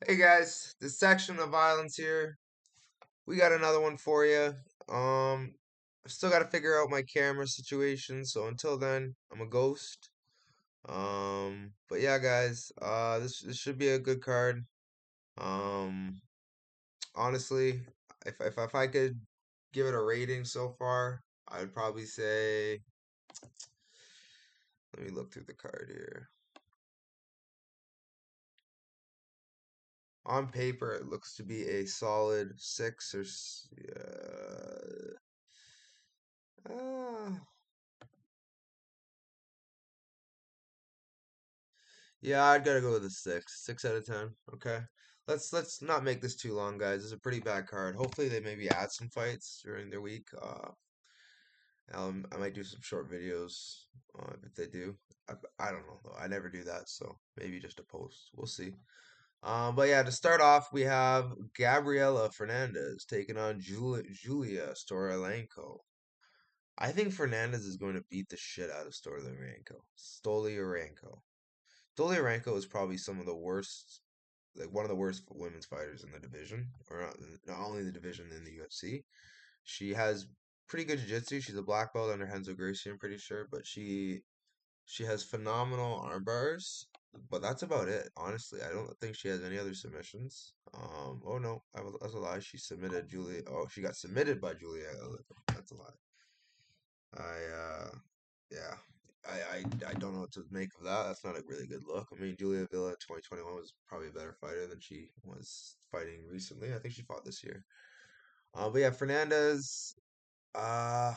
Hey guys, this section of violence here. We got another one for you. I still got to figure out my camera situation, so until then, I'm a ghost. But yeah, guys, this should be a good card. Um, Honestly, if I could give it a rating so far, I'd probably say. Let me look through the card here. On paper, it looks to be a solid six or uh, yeah, I'd gotta go with a six. 6 out of 10. Okay. Let's not make this too long, guys. It's a pretty bad card. Hopefully they maybe add some fights during their week. I might do some short videos if they do. I don't know though. I never do that, so maybe just a post. We'll see. But yeah, to start off, we have Gabriela Fernandez taking on Julia Stoliarenko. I think Fernandez is going to beat the shit out of Stoliarenko. Stoliarenko. Dolidze is probably some of the worst, like one of the worst women's fighters in the division, or not only the division in the UFC. She has pretty good jiu-jitsu. She's a black belt under Renzo Gracie, I'm pretty sure, but she has phenomenal arm bars. But that's about it, honestly. I don't think she has any other submissions. Oh no, that's a lie. She submitted Julia. Oh, she got submitted by Julia. That's a lie. Yeah, I don't know what to make of that. That's not a really good look. I mean, Julia Villa 2021 was probably a better fighter than she was fighting recently. I think she fought this year. But yeah, Fernandez. Uh,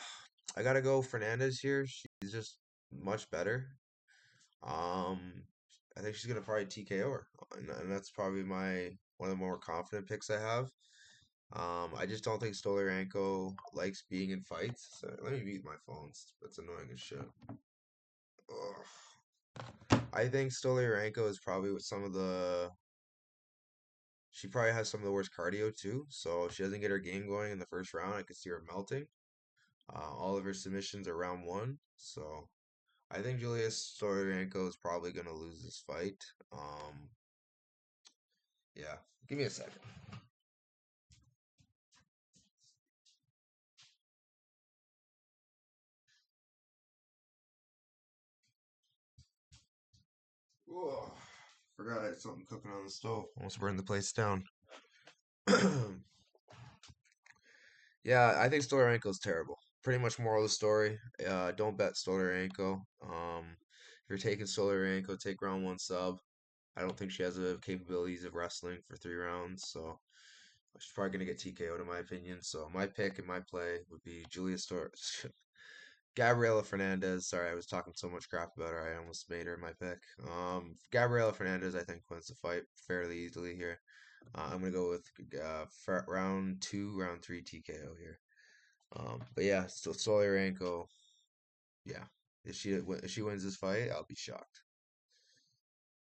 I gotta go Fernandez here. She's just much better. Um, I think she's gonna probably TKO her, and that's probably my one of the more confident picks I have. I just don't think Stoliarenko likes being in fights. So let me mute my phone. It's annoying as shit. Ugh. I think Stoliarenko is probably with some of the. She probably has some of the worst cardio too. So if she doesn't get her game going in the first round, I could see her melting. All of her submissions are round one. So I think Julia Stoliarenko is probably going to lose this fight. Yeah. Give me a second. Ugh. Forgot I had something cooking on the stove. Almost burned the place down. Yeah, I think Stoliarenko's terrible. Pretty much moral of the story. Don't bet Stoliarenko. If you're taking Stoliarenko, take round one sub. I don't think she has the capabilities of wrestling for 3 rounds, so she's probably gonna get TKO'd in my opinion. So my pick and my play would be Gabriela Fernandez. Sorry, I was talking so much crap about her, I almost made her my pick. Gabriela Fernandez, I think wins the fight fairly easily here. I'm gonna go with round two, round three TKO here. But yeah, so Stoliarenko, yeah, if she wins this fight, I'll be shocked.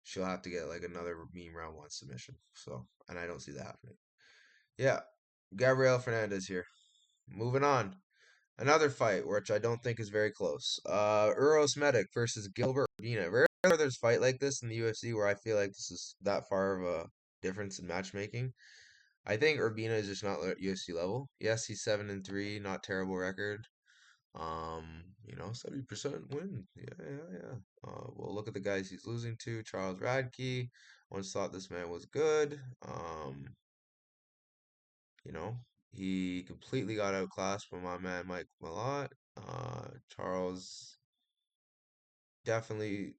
She'll have to get like another mean round one submission. So, and I don't see that happening. Yeah, Gabriel Fernandez here. Moving on. Another fight, which I don't think is very close. Uros Medic versus Gilbert Urbina. Rarely there's fight like this in the UFC where I feel like this is that far of a difference in matchmaking. I think Urbina is just not UFC level. Yes, he's 7-3, not terrible record. 70% win. Yeah. Well, look at the guys he's losing to. Charles Radke. Once thought this man was good. You know, he completely got outclassed by my man Mike Malott. Charles definitely.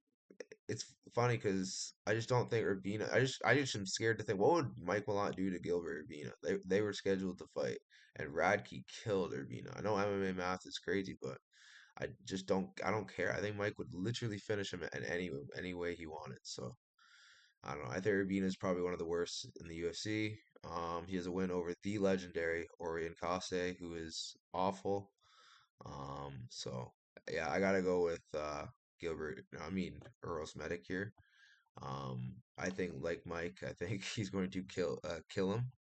It's funny because I just don't think Urbina. I just am scared to think what would Mike Malott do to Gilbert Urbina. They were scheduled to fight, and Radke killed Urbina. I know MMA math is crazy, but I just don't care. I think Mike would literally finish him in any way he wanted. So I don't know. I think Urbina is probably one of the worst in the UFC. He has a win over the legendary Orion Case, who is awful. So yeah, I gotta go with Gilbert. I mean Eros Medic here. I think like Mike, I think he's going to kill him.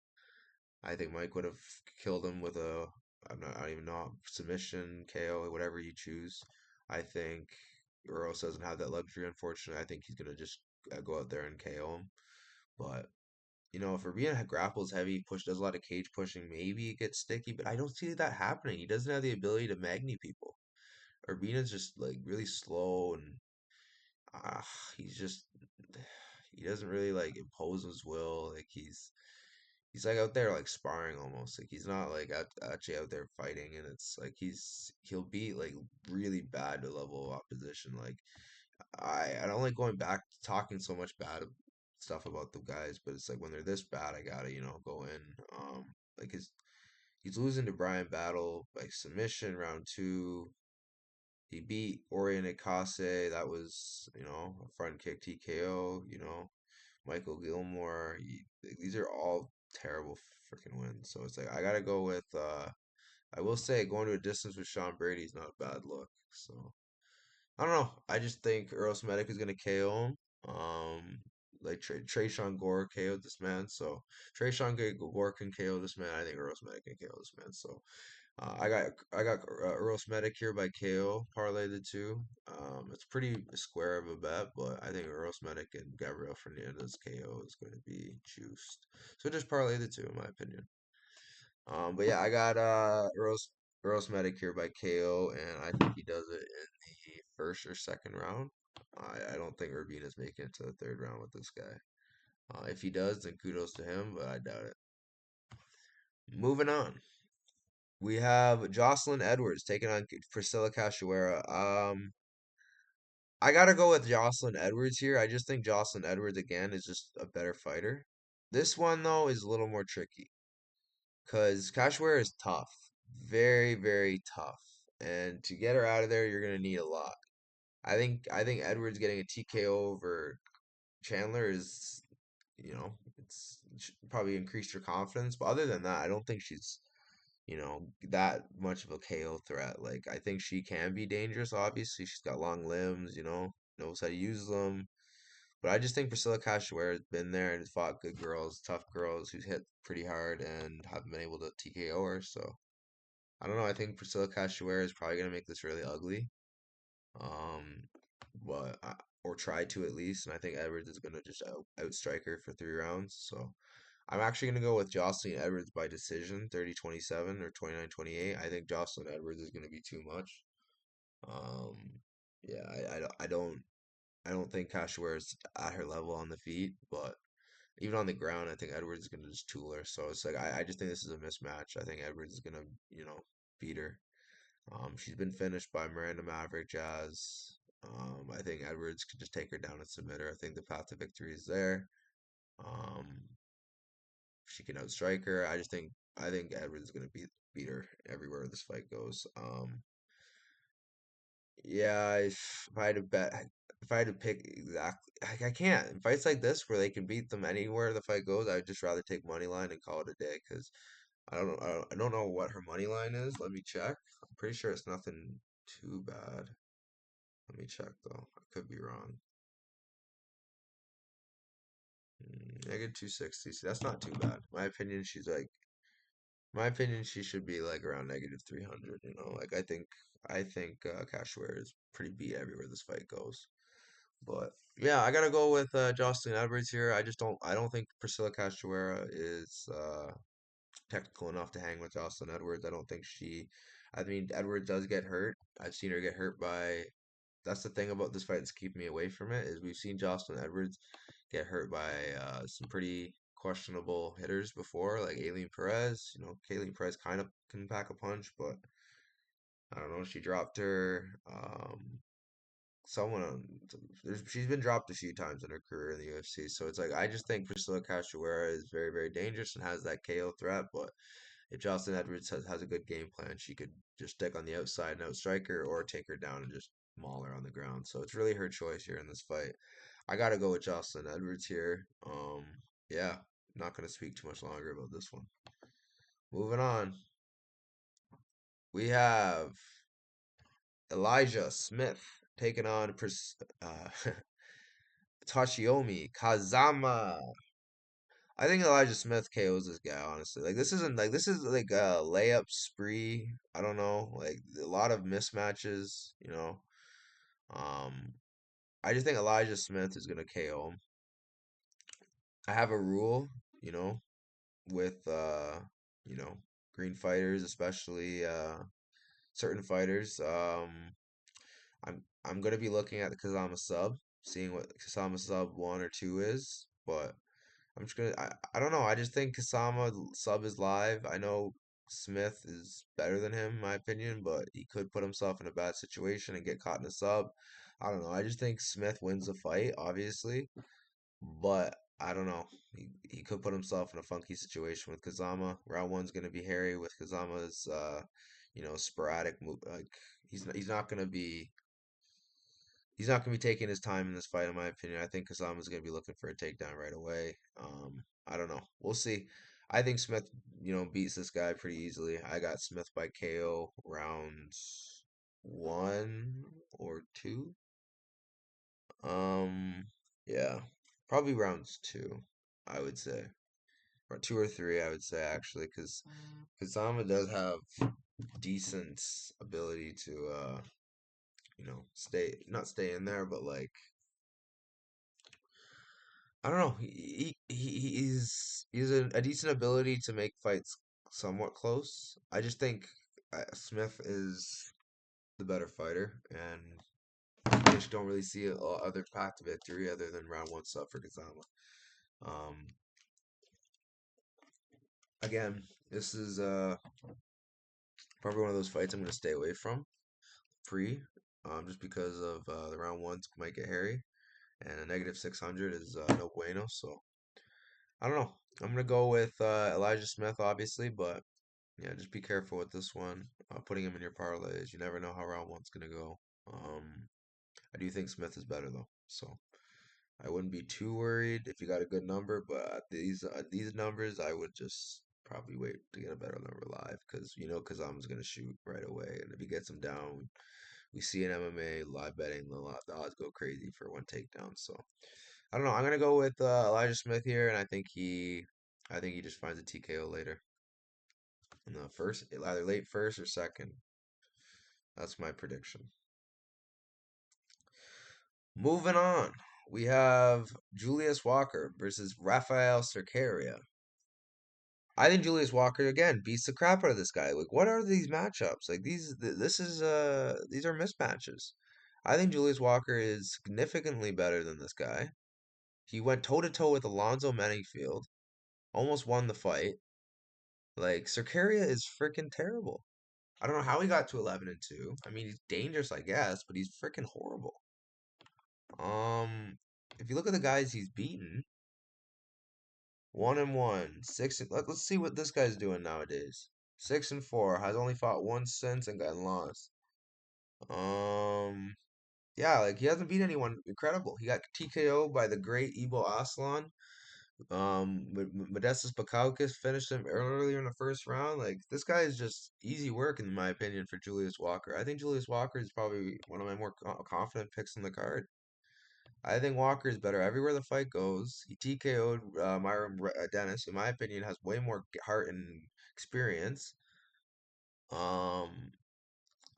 I think Mike would have killed him with I don't even know, submission, KO, whatever you choose. I think Eros doesn't have that luxury, unfortunately. I think he's gonna just go out there and KO him. But if Urbina grapples heavy, does a lot of cage pushing, maybe it gets sticky, but I don't see that happening. He doesn't have the ability to magni people. Urbina's just like really slow and uh, he's just he doesn't really like impose his will. Like he's like out there like sparring almost. Like he's not like actually out there fighting, and it's like he'll beat like really bad level of opposition. Like I don't like going back to talking so much stuff about the guys, but it's like when they're this bad, I gotta go in. Like he's losing to Brian Battle by submission round 2. He beat Orion Akase. That was a front kick TKO. Michael Gilmore. These are all terrible freaking wins. So it's like I gotta go with. I will say going to a distance with Sean Brady is not a bad look. So I don't know. I just think Earl Smetic is gonna KO him. Like Trayshawn Gore KO'd this man, so Gore can KO this man. I think Earl Smetic can KO this man. So I got Earl Smetic here by KO. Parlay the two. It's pretty square of a bet, but I think Earl Smetic and Gabriel Fernandez KO is going to be juiced. So just parlay the two, in my opinion. But yeah, I got Earl Smetic here by KO, and I think he does it in the first or second round. I don't think Urbina's making it to the third round with this guy. If he does, then kudos to him, but I doubt it. Moving on. We have Jocelyn Edwards taking on Priscilla Cachoeira. I gotta go with Jocelyn Edwards here. I just think Jocelyn Edwards again is just a better fighter. This one though is a little more tricky because Cachoeira is tough, very very tough, and to get her out of there, you're gonna need a lot. I think Edwards getting a TKO over Chandler is, it's probably increased her confidence, but other than that, I don't think she's that much of a KO threat. Like I think she can be dangerous. Obviously, she's got long limbs. Knows how to use them. But I just think Priscilla Cachoeira has been there and has fought good girls, tough girls who's hit pretty hard and haven't been able to TKO her. So I don't know. I think Priscilla Cachoeira is probably gonna make this really ugly. Um, but or try to at least. And I think Edwards is gonna just outstrike her for 3 rounds. So I'm actually going to go with Jocelyn Edwards by decision, 30-27 or 29-28. I think Jocelyn Edwards is going to be too much. Um, yeah, I don't think Cachoeira is at her level on the feet, but even on the ground, I think Edwards is going to just tool her. So it's like I just think this is a mismatch. I think Edwards is going to, beat her. She's been finished by Miranda Maverick Jazz. I think Edwards could just take her down and submit her. I think the path to victory is there. Um, she can outstrike her. I think Edwards is gonna beat her everywhere this fight goes. Yeah, if I had to bet, if I had to pick exactly, I can't. In fights like this where they can beat them anywhere the fight goes, I'd just rather take money line and call it a day because I don't know what her money line is. Let me check. I'm pretty sure it's nothing too bad. Let me check though. I could be wrong. Negative 260. See, that's not too bad. My opinion, she should be like around negative 300. Like I think Cachoeira is pretty beat everywhere this fight goes. But yeah, I gotta go with Jocelyn Edwards here. I don't think Priscilla Cachoeira is technical enough to hang with Jocelyn Edwards. I don't think she. I mean, Edwards does get hurt. I've seen her get hurt by. That's the thing about this fight that's keeping me away from it is we've seen Jocelyn Edwards get hurt by some pretty questionable hitters before, like Aileen Perez. Kayleen Perez kind of can pack a punch, but I don't know. She dropped her. Someone she's been dropped a few times in her career in the UFC, so it's like I just think Priscilla Cachoeira is very very dangerous and has that KO threat. But if Jocelyn Edwards has a good game plan, she could just stick on the outside and outstrike her, or take her down and just maul her on the ground. So it's really her choice here in this fight. I gotta go with Jocelyn Edwards here. Yeah, not gonna speak too much longer about this one. Moving on, we have Elijah Smith taking on Toshiomi Kazama. I think Elijah Smith KOs this guy, honestly. Like this is like a layup spree. I don't know, like a lot of mismatches. Um, I just think Elijah Smith is gonna KO him. I have a rule. with you know, green fighters, especially certain fighters. I'm gonna be looking at the Kazama sub, seeing what Kazama sub 1 or 2 is, but I'm just gonna I don't know. I just think Kasama sub is live. I know Smith is better than him in my opinion, but he could put himself in a bad situation and get caught in a sub. I don't know. I just think Smith wins the fight, obviously, but I don't know. He could put himself in a funky situation with Kazama. Round one's gonna be hairy with Kazama's sporadic move. Like he's not gonna be taking his time in this fight, in my opinion. I think Kasama's gonna be looking for a takedown right away. I don't know. We'll see. I think Smith, beats this guy pretty easily. I got Smith by KO rounds 1 or 2. Um, yeah, probably rounds 2, I would say, or 2 or 3, I would say actually, because Kasama does have decent ability to, stay not stay in there, but like I don't know. He's a decent ability to make fights somewhat close. I just think Smith is the better fighter, and I just don't really see a other path to victory other than round one sub for Kazama. Um, Again, this is probably one of those fights I'm going to stay away from pre, just because of the round ones might get hairy, and a negative 600 is no bueno. So I don't know. I'm gonna go with Elijah Smith, obviously, but yeah, just be careful with this one. Putting him in your parlays, you never know how round one's gonna go. I do think Smith is better though, so I wouldn't be too worried if you got a good number. But at these numbers, I would just probably wait to get a better number live because Kazam's gonna shoot right away, and if he gets him down, we see in MMA live betting the odds go crazy for one takedown. So I don't know. I'm gonna go with Elijah Smith here, and I think he just finds a TKO later in the first, either late first or second. That's my prediction. Moving on, we have Julius Walker versus Rafael Cerqueira. I think Julius Walker again beats the crap out of this guy. Like, what are these matchups? Like these are mismatches. I think Julius Walker is significantly better than this guy. He went toe to toe with Alonzo Menifield, almost won the fight. Like Cercaria is freaking terrible. I don't know how he got to 11-2. I mean, he's dangerous, I guess, but he's freaking horrible. If you look at the guys he's beaten, 1-1, six. Let's see what this guy's doing nowadays. 6-4, has only fought once since and gotten lost. Um, yeah, like he hasn't beat anyone incredible. He got TKO by the great Ibo Aslan. Modestas Bakaukis finished him earlier in the first round. Like this guy is just easy work in my opinion for Julius Walker. I think Julius Walker is probably one of my more confident picks in the card. I think Walker is better everywhere the fight goes. He TKO'd Myron Dennis, in my opinion, has way more heart and experience. Um,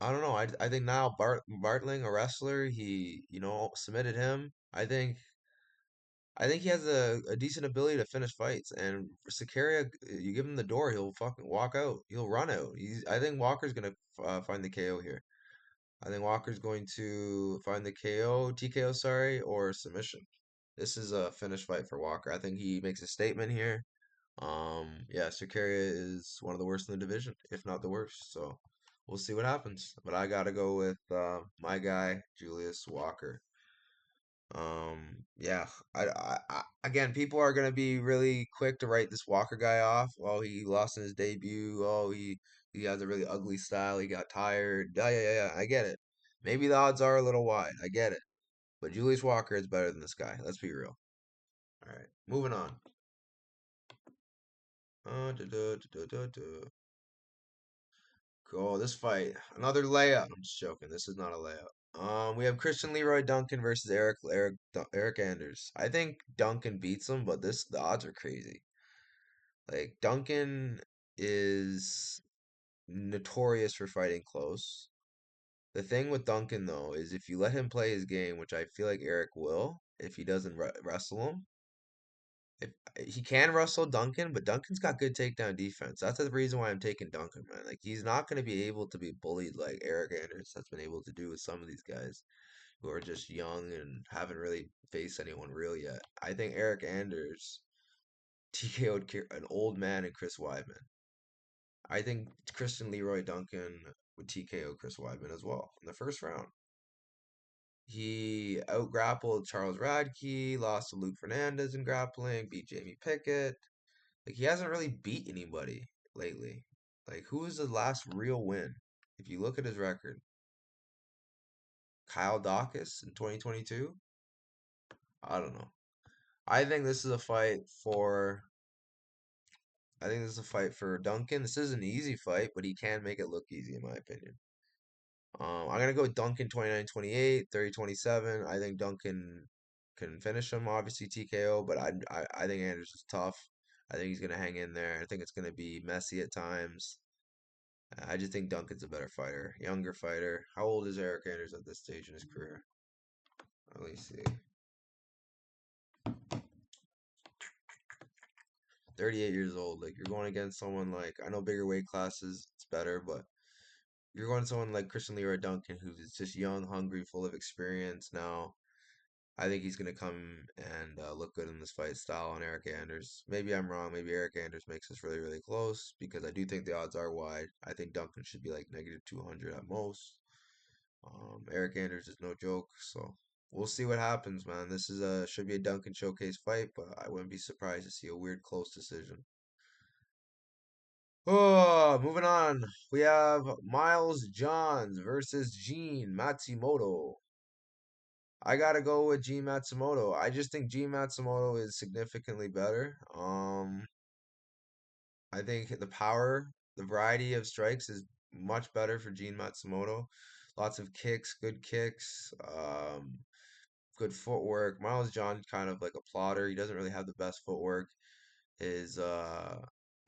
I don't know. I think now Bartling, a wrestler, he submitted him. I think he has a decent ability to finish fights, and Sakaria, you give him the door, he'll fucking walk out. He'll run out. I think Walker's gonna find the KO here. I think Walker's going to find the KO, TKO, sorry, or submission. This is a finish fight for Walker. I think he makes a statement here. Yeah, Sakaria is one of the worst in the division, if not the worst. So we'll see what happens. But I gotta go with my guy, Julius Walker. Yeah, again, people are gonna be really quick to write this Walker guy off. Oh, he lost in his debut. Oh, he has a really ugly style. He got tired. Yeah, yeah, yeah, yeah. I get it. Maybe the odds are a little wide. I get it. But Julius Walker is better than this guy. Let's be real. All right, moving on. Da, da, da, da, da. Cool. This fight, another layup. I'm just joking. This is not a layup. We have Christian Leroy Duncan versus Eric Anders. I think Duncan beats him, but the odds are crazy. Like Duncan is notorious for fighting close. The thing with Duncan though is if you let him play his game, which I feel like Eric will, if he doesn't wrestle him, If he can wrestle Duncan, but Duncan's got good takedown defense. That's the reason why I'm taking Duncan, man. Like he's not going to be able to be bullied like Eric Anders has been able to do with some of these guys who are just young and haven't really faced anyone real yet. I think Eric Anders TKO'd an old man and Chris Weidman. I think Christian Leroy Duncan would TKO Chris Weidman as well in the first round. He outgrappled Charles Radke, lost to Luke Fernandez in grappling, beat Jamie Pickett. Like he hasn't really beat anybody lately. Like who was the last real win? If you look at his record, Kyle Dawkins in 2022. I don't know. I think this is a fight for. I think this is a fight for Duncan. This is an easy fight, but he can make it look easy in my opinion. I'm gonna go with Duncan 29-28, 30-27. I think Duncan can finish him, obviously TKO, but I think Anders is tough. I think he's gonna hang in there. I think it's gonna be messy at times. I just think Duncan's a better fighter, younger fighter. How old is Eric Anders at this stage in his career? Let me see. 38 years old. Like you're going against someone like I know bigger weight classes, it's better, but you're going to someone like Christian Leroy Duncan who's just young, hungry, full of experience now. I think he's going to come and look good in this fight style on Eric Anders. Maybe I'm wrong. Maybe Eric Anders makes us really, really close because I do think the odds are wide. I think Duncan should be like negative 200 at most. Eric Anders is no joke, so we'll see what happens, man. This is a should be a Duncan showcase fight, but I wouldn't be surprised to see a weird close decision. Oh, moving on. We have Miles Johns versus Gene Matsumoto. I gotta go with Gene Matsumoto. I just think Gene Matsumoto is significantly better. I think the power, the variety of strikes is much better for Gene Matsumoto. Lots of kicks, good kicks. Good footwork. Miles John kind of like a plotter. He doesn't really have the best footwork. His uh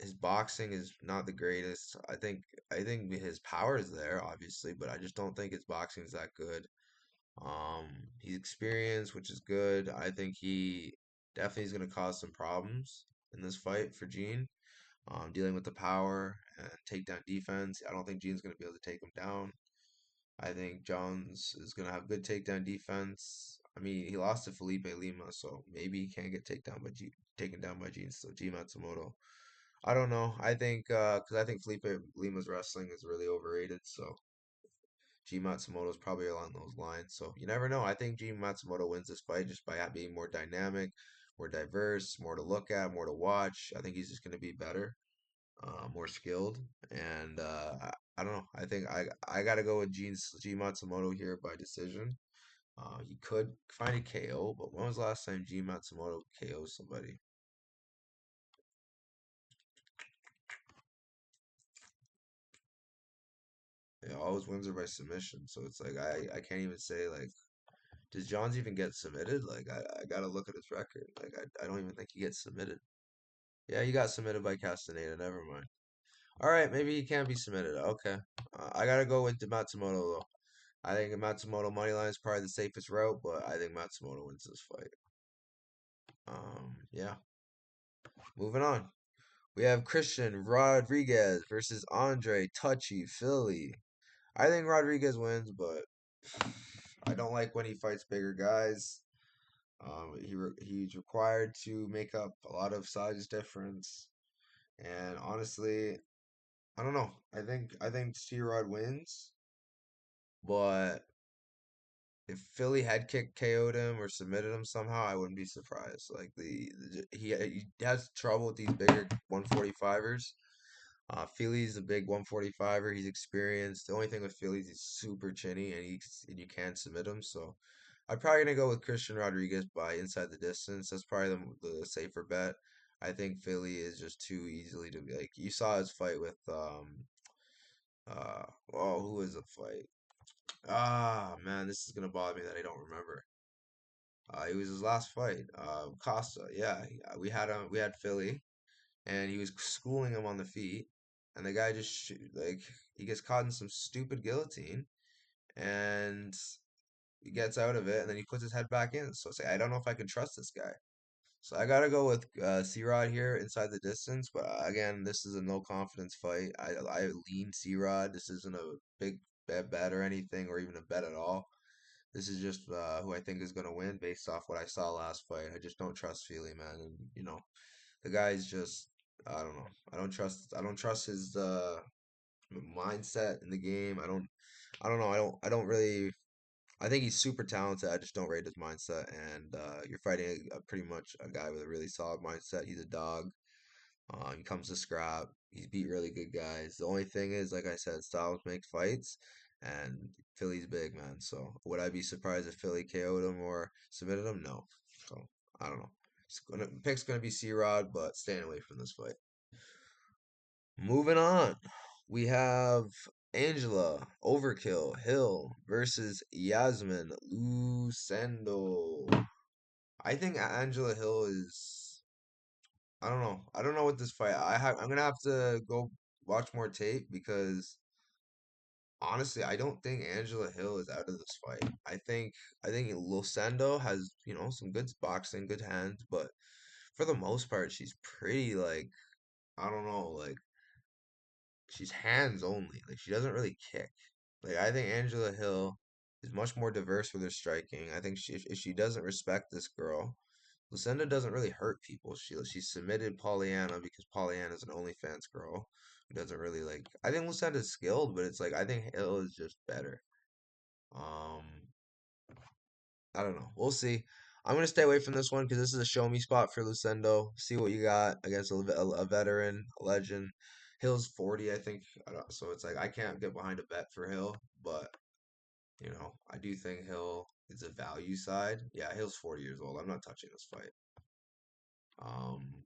his boxing is not the greatest. I think his power is there, obviously, but I just don't think his boxing is that good. He's experienced, which is good. I think he definitely is going to cause some problems in this fight for Gene. Dealing with the power and takedown defense. I don't think Gene's going to be able to take him down. I think Jones is going to have good takedown defense. I mean, he lost to Felipe Lima, so maybe he can't get taken down by Gene. So G Matsumoto. I don't know. I think because I think Felipe Lima's wrestling is really overrated. So G Matsumoto is probably along those lines. So you never know. I think G Matsumoto wins this fight just by being more dynamic, more diverse, more to look at, more to watch. I think he's just going to be better, more skilled, and I don't know. I think I gotta go with G Matsumoto here by decision. He could find a KO, but when was the last time G Matsumoto KO somebody? Yeah, all his wins are by submission, so it's like I can't even say like does Johns even get submitted? Like I gotta look at his record. Like I don't even think he gets submitted. Yeah, he got submitted by Castaneda. Never mind. All right, maybe he can be submitted. Okay, I gotta go with Matsumoto though. I think Matsumoto money line is probably the safest route, but I think Matsumoto wins this fight. Yeah. Moving on. We have Christian Rodriguez versus Andre Touchy Philly. I think Rodriguez wins, but I don't like when he fights bigger guys. He's required to make up a lot of size difference, and honestly, I don't know. I think C-Rod wins, but if Philly head kick KO'd him or submitted him somehow, I wouldn't be surprised. Like he has trouble with these bigger 145ers. Philly's a big 145er. He's experienced. The only thing with Philly is he's super chinny and you can't submit him. So I'm probably gonna go with Christian Rodriguez by inside the distance. That's probably the safer bet. I think Philly is just too easily to be like you saw his fight with uh who was the fight? Ah man, this is gonna bother me that I don't remember. It was his last fight. Costa. Yeah, we had Philly, and he was schooling him on the feet, and the guy just like he gets caught in some stupid guillotine, and he gets out of it, and then he puts his head back in. So it's like I don't know if I can trust this guy. So I gotta go with C-Rod here inside the distance, but again, this is a no confidence fight. I lean C-Rod. This isn't a big bet or anything, or even a bet at all. This is just who I think is gonna win based off what I saw last fight. I just don't trust Feely, man, and the guy's just I don't know. I don't trust his mindset in the game. I don't know. I don't really. I think he's super talented. I just don't rate his mindset. And you're fighting pretty much a guy with a really solid mindset. He's a dog. He comes to scrap. He's beat really good guys. The only thing is, like I said, styles make fights, and Philly's big, man. So would I be surprised if Philly KO'd him or submitted him? No. So I don't know. Pick's gonna be C-Rod, but staying away from this fight. Moving on, we have Angela Overkill Hill versus Yasmin Lucindo. I think Angela Hill is. I don't know. I don't know what this fight. I'm gonna have to go watch more tape because honestly, I don't think Angela Hill is out of this fight. I think Lucindo has some good boxing, good hands, but for the most part, she's pretty like I don't know like she's hands only. Like she doesn't really kick. Like I think Angela Hill is much more diverse with her striking. I think if she doesn't respect this girl, Lucinda doesn't really hurt people. She submitted Pollyanna because Pollyanna is an OnlyFans girl who doesn't really like. I think Lucinda's skilled, but it's like I think Hill is just better. Um, I don't know. We'll see. I'm gonna stay away from this one because this is a show me spot for Lucindo. See what you got against a veteran, a legend. Hill's 40, I think. So it's like I can't get behind a bet for Hill, but I do think Hill is a value side. Yeah, Hill's 40 years old. I'm not touching this fight. Um,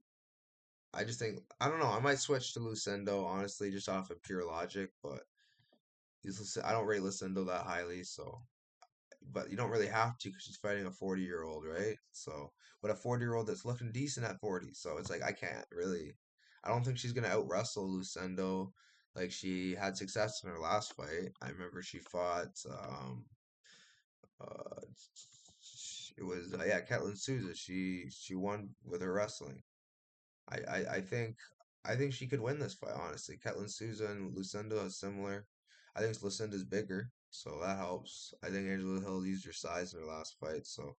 I just think I don't know. I might switch to Lucindo honestly, just off of pure logic, but I don't rate Lucindo that highly, so but you don't really have to because she's fighting a 40-year-old, right? So, but a 40-year-old that's looking decent at 40. So it's like I can't really. I don't think she's gonna out wrestle Lucindo like she had success in her last fight. I remember she fought. Uh, it was yeah, Ketlin Souza. She won with her wrestling. I think she could win this fight, honestly. Ketlin Souza and Lucinda are similar. I think Lucinda's bigger, so that helps. I think Angela Hill used her size in her last fight, so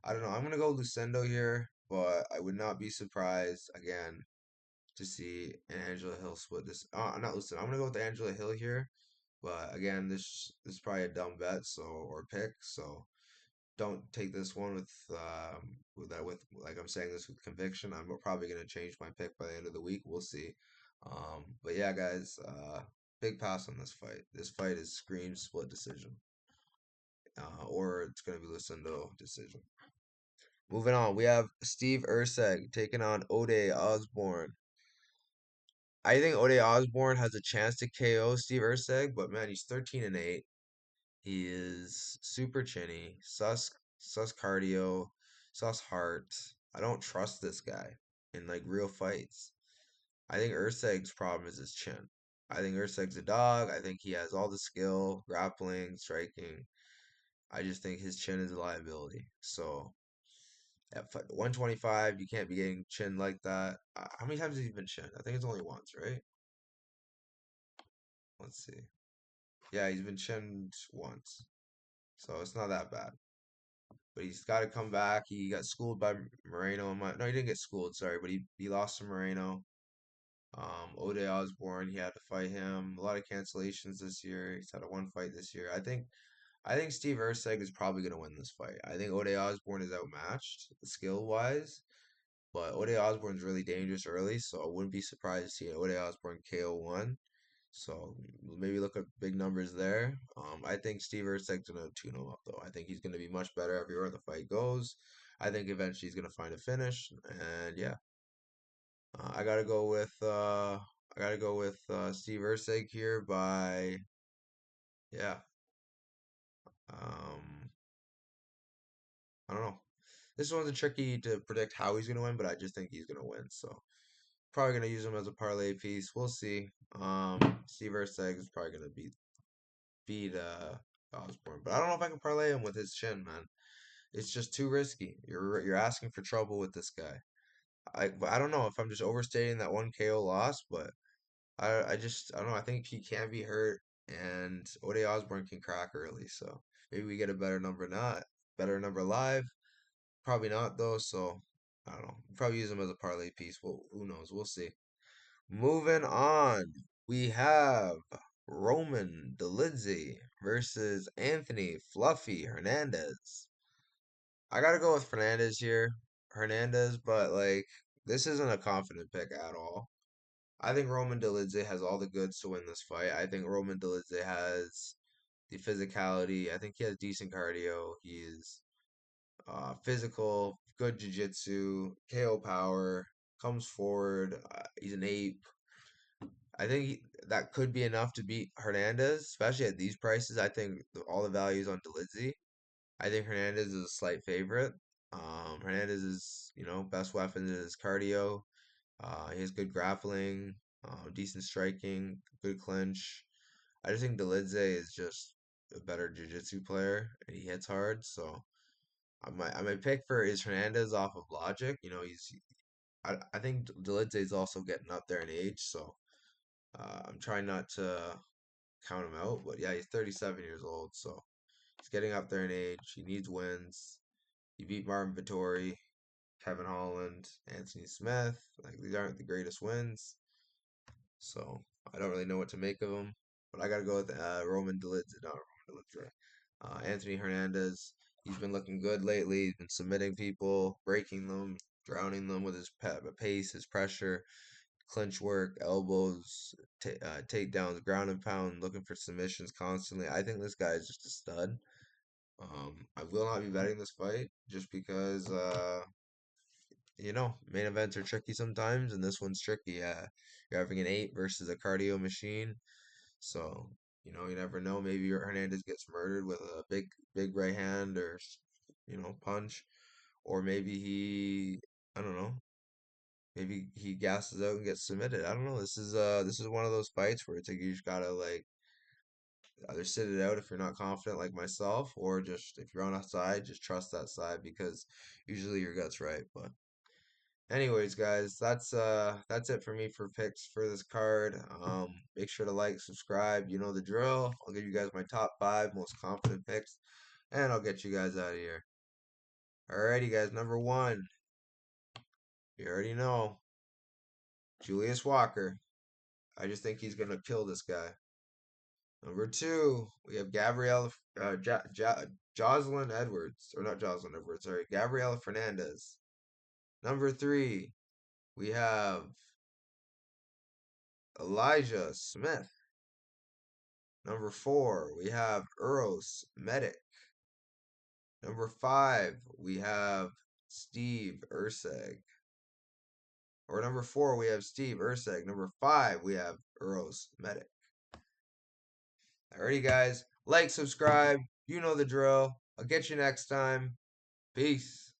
I don't know. I'm gonna go Lucindo here, but I would not be surprised again to see an Angela Hill split this. Not Lucinda. I'm gonna go with Angela Hill here, but again, this is probably a dumb bet, so or pick, so don't take this one with like I'm saying this with conviction. I'm probably gonna change my pick by the end of the week. We'll see. But yeah, guys, big pass on this fight. This fight is scream split decision, or it's gonna be Lucindo decision. Moving on, we have Steve Erceg taking on Ode Osbourne. I think Ode Osbourne has a chance to KO Steve Erceg, but man, he's 13-8. He is super chinny, sus cardio, sus heart. I don't trust this guy in like real fights. I think Erceg's problem is his chin. I think Erceg's a dog. I think he has all the skill, grappling, striking. I just think his chin is a liability. So at 125, you can't be getting chin like that. How many times has he been chinned? I think it's only once, right? Let's see. Yeah, he's been chinned once. So it's not that bad. But he's got to come back. He got schooled by Moreno. No, he didn't get schooled. Sorry, but he lost to Moreno. Ode Osbourne, he had to fight him. A lot of cancellations this year. He's had a one fight this year. I think Steve Erceg is probably gonna win this fight. I think Ode Osbourne is outmatched skill wise, but Ode Osbourne's really dangerous early, so I wouldn't be surprised to see Ode Osbourne KO one. So maybe look at big numbers there. I think Steve Erceg's gonna tune him up though. I think he's gonna be much better everywhere the fight goes. I think eventually he's gonna find a finish, and yeah, I gotta go with Steve Erceg here by yeah. Um, I don't know. This one's a tricky to predict how he's gonna win, but I just think he's gonna win. So probably gonna use him as a parlay piece. We'll see. Steve Erceg is probably gonna beat Osborne, but I don't know if I can parlay him with his chin, man. It's just too risky. You're asking for trouble with this guy. I don't know if I'm just overstating that one KO loss, but I don't know. I think he can be hurt, and Ode Osbourne can crack early, so maybe we get a better number live. Probably not though. So I don't know. Probably use him as a parlay piece. Well, who knows? We'll see. Moving on, we have Roman Dolidze versus Anthony Fluffy Hernandez. I gotta go with Fernandez here, Hernandez, but like this isn't a confident pick at all. I think Roman Dolidze has all the goods to win this fight. I think Roman Dolidze has the physicality. I think he has decent cardio. He's physical, good jiu-jitsu, KO power, comes forward. He's an ape. I think that could be enough to beat Hernandez, especially at these prices. I think all the values on Dolidze. I think Hernandez is a slight favorite. Hernandez is, best weapon is his cardio. He has good grappling, decent striking, good clinch. I just think Dolidze is just a better jiu-jitsu player, and he hits hard. So I might pick for is Hernandez off of logic. I think Dolidze is also getting up there in age, so I'm trying not to count him out. But yeah, he's 37 years old, so he's getting up there in age. He needs wins. He beat Marvin Vettori, Kevin Holland, Anthony Smith. Like these aren't the greatest wins, so I don't really know what to make of him. But I gotta go with Roman Dolidze, not Roman Dolidze. Anthony Hernandez. He's been looking good lately. He's been submitting people, breaking them, drowning them with his pace, his pressure, clinch work, elbows, takedowns, ground and pound, looking for submissions constantly. I think this guy is just a stud. I will not be betting this fight just because main events are tricky sometimes, and this one's tricky. You're having an eight versus a cardio machine, so you never know. Maybe Hernandez gets murdered with a big right hand or punch, or maybe I don't know. Maybe he gasses out and gets submitted. I don't know. This is one of those fights where it's like you just gotta like either sit it out if you're not confident like myself, or just if you're on a side, just trust that side because usually your gut's right. But anyways, guys, that's it for me for picks for this card. Make sure to like, subscribe. You know the drill. I'll give you guys my top five most confident picks, and I'll get you guys out of here. Alrighty, guys. Number one, you already know Julius Walker. I just think he's gonna kill this guy. Number two, we have Gabrielle, Jocelyn Edwards, or not Jocelyn Edwards, sorry, Gabriela Fernandez. Number three, we have Elijah Smith. Number four, we have Eros Medic. Number five, we have Steve Erceg. Or number four, we have Steve Erceg. Number five, we have Eros Medic. Alrighty, guys. Like, subscribe. You know the drill. I'll get you next time. Peace.